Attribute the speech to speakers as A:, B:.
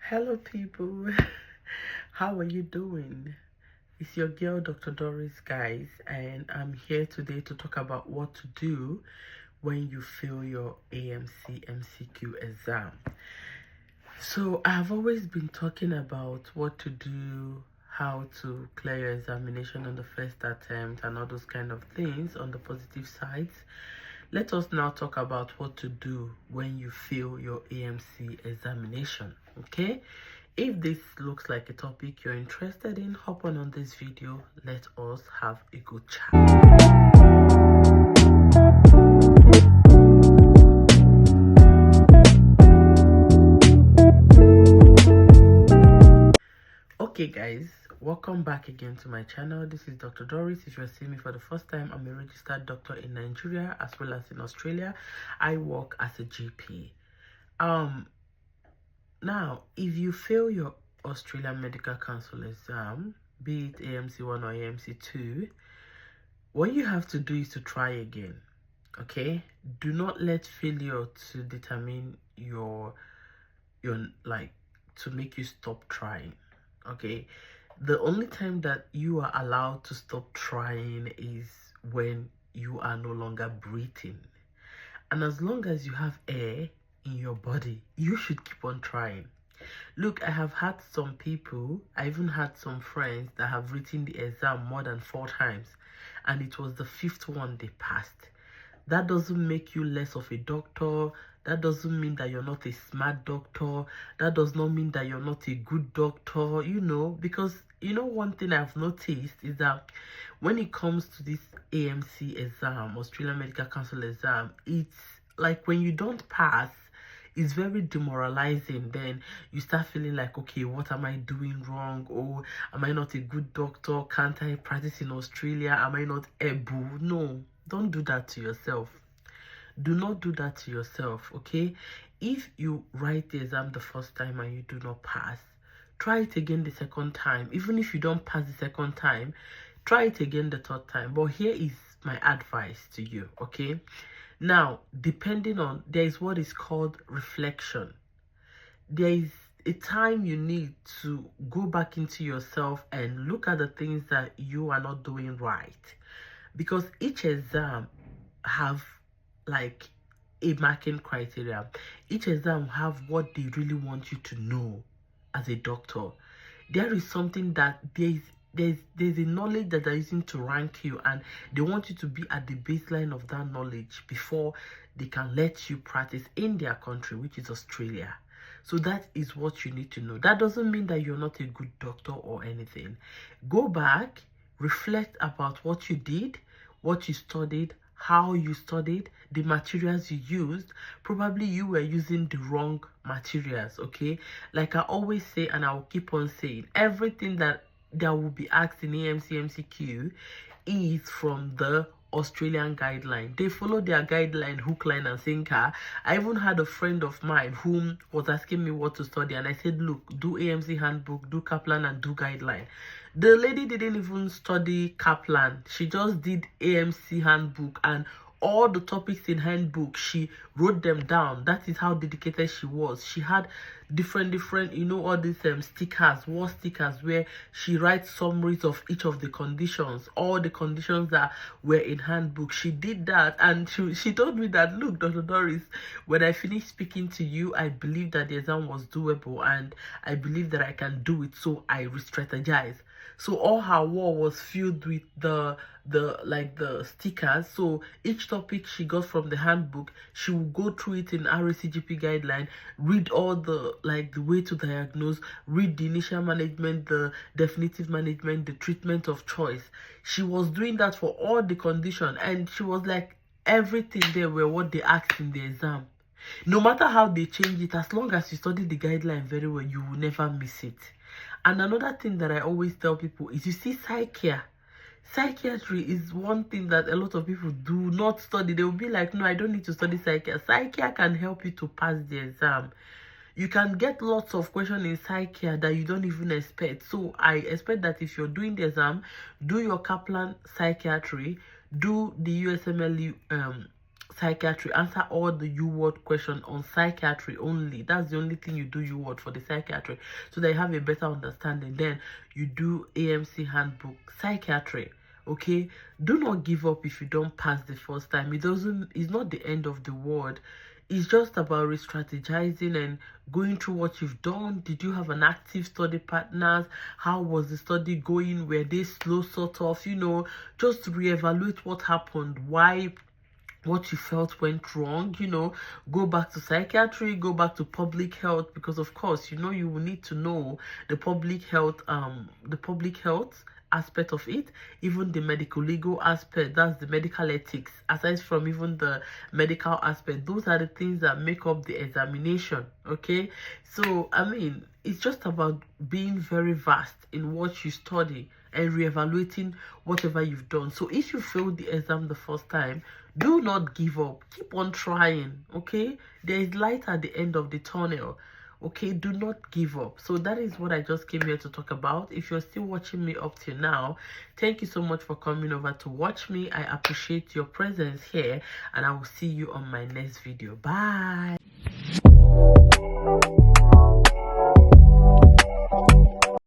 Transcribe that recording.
A: Hello, people. How are you doing? It's your girl, Dr. Doris, guys, and I'm here today to talk about what to do when you fail your AMC MCQ exam. So, I've always been talking about what to do, how to clear your examination on the first attempt, and all those kind of things on the positive sides. Let us now talk about what to do when you fail your AMC examination, okay? If this looks like a topic you're interested in, hop on this video. Let us have a good chat. Okay guys, welcome back again to my channel. This is Dr. Doris. If you're seeing me for the first time, I'm a registered doctor in Nigeria as well as in Australia. I work as a GP. Now, if you fail your Australian Medical Council exam, be it AMC1 or AMC2, what you have to do is to try again. Okay? Do not let failure to determine your like to make you stop trying. Okay? The only time that you are allowed to stop trying is when you are no longer breathing. And as long as you have air in your body, you should keep on trying. Look, I have had some people, I even had some friends that have written the exam more than 4 times, and it was the 5th one they passed. That doesn't make you less of a doctor. That doesn't mean that you're not a smart doctor. That does not mean that you're not a good doctor, because one thing I've noticed is that when it comes to this AMC exam, Australian Medical Council exam, it's like when you don't pass, it's very demoralizing. Then you start feeling like, okay, what am I doing wrong? Oh, am I not a good doctor? Can't I practice in Australia? Am I not able? No, don't do that to yourself. Do not do that to yourself, okay? If you write the exam the first time and you do not pass, try it again the second time. Even if you don't pass the second time, try it again the third time. But here is my advice to you, okay? Now, there is what is called reflection. There is a time you need to go back into yourself and look at the things that you are not doing right. Because each exam have like a marking criteria. Each exam have what they really want you to know as a doctor. There is something that there's a knowledge that they're using to rank you, and they want you to be at the baseline of that knowledge before they can let you practice in their country, which is Australia. So that is what you need to know. That doesn't mean that you're not a good doctor or anything. Go back, reflect about what you did, what you studied, how you studied, the materials you used. Probably you were using the wrong materials, okay? Like I always say, and I'll keep on saying, everything that will be asked in AMC MCQ is from the Australian guideline. They follow their guideline hook, line and sinker. I even had a friend of mine whom was asking me what to study, and I said, look, do AMC handbook, do Kaplan, and do guideline. The lady didn't even study Kaplan. She just did AMC handbook, and all the topics in handbook, she wrote them down. That is how dedicated she was. She had different all these stickers, war stickers, where she writes summaries of each of the conditions, all the conditions that were in handbook. She did that, and she told me that, look, Dr. Doris, when I finished speaking to you, I believe that the exam was doable, and I believe that I can do it, so I re-strategized. So all her wall was filled with the stickers. So each topic she got from the handbook, she will go through it in RACGP guideline, read all the way to diagnose, read the initial management, the definitive management, the treatment of choice. She was doing that for all the condition, and she was like, everything there were what they asked in the exam. No matter how they change it, as long as you study the guideline very well, you will never miss it. And another thing that I always tell people is, you see, psychiatry is one thing that a lot of people do not study. They will be like, no, I don't need to study psychiatry. Psychiatry can help you to pass the exam. You can get lots of questions in psychiatry that you don't even expect. So I expect that if you're doing the exam, do your Kaplan psychiatry, do the USMLE psychiatry. Answer all the U-word question on psychiatry only. That's the only thing you do U-word for the psychiatry, so that you have a better understanding. Then you do AMC handbook psychiatry. Okay, do not give up if you don't pass the first time. It's not the end of the world. It's just about re-strategizing and going through what you've done. Did you have an active study partners? How was the study going? Were they slow, sort of, you know, just reevaluate what happened, why, what you felt went wrong, you know. Go back to psychiatry, go back to public health, because of course, you know, you will need to know the public health aspect of it, even the medical legal aspect, that's the medical ethics, aside from even the medical aspect. Those are the things that make up the examination. Okay, so I mean, it's just about being very vast in what you study and reevaluating whatever you've done. So if you failed the exam the first time, do not give up. Keep on trying. Okay, there is light at the end of the tunnel. Okay, do not give up. So that is what I just came here to talk about. If you're still watching me up till now, thank you so much for coming over to watch me. I appreciate your presence here, and I will see you on my next video. Bye.